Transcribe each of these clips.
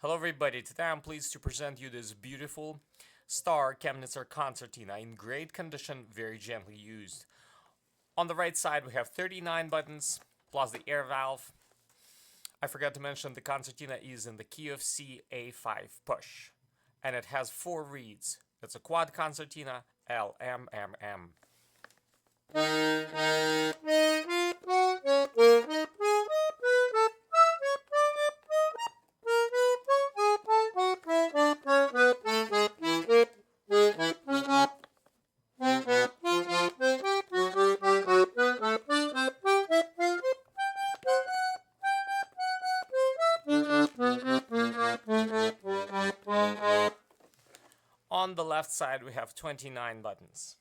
Hello everybody, today I'm pleased to present you this beautiful star Chemnitzer Concertina in great condition, very gently used. On the right side we have 39 buttons, plus the air valve. I forgot to mention the concertina is in the key of C A5 push, and it has 4 reeds. It's a quad concertina LMMM. On the left side we have 29 buttons.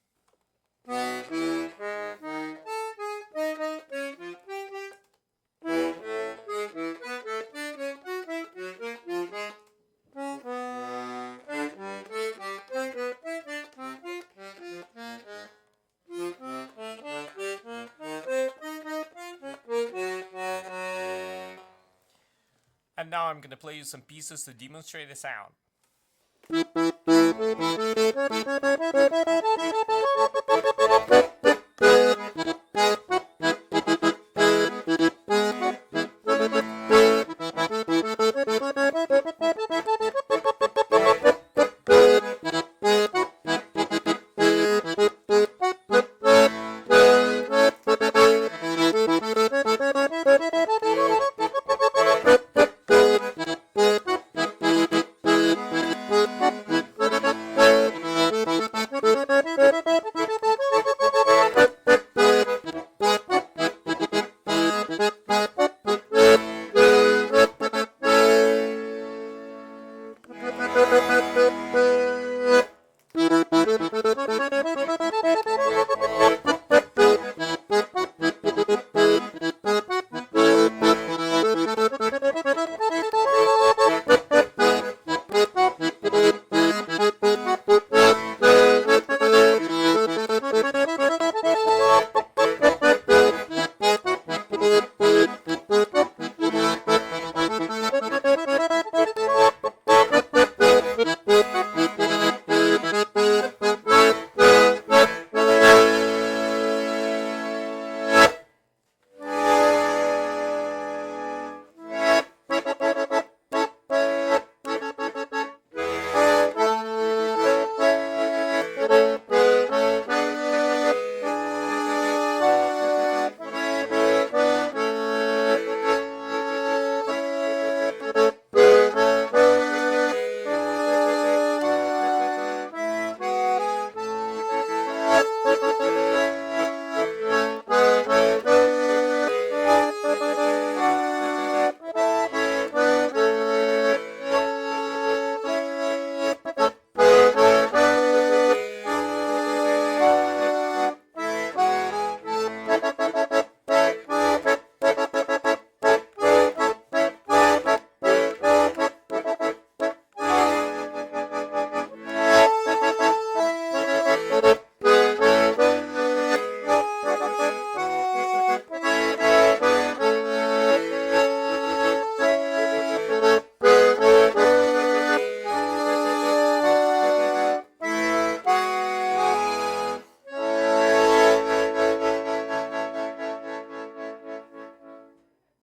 And now I'm gonna play you some pieces to demonstrate the sound.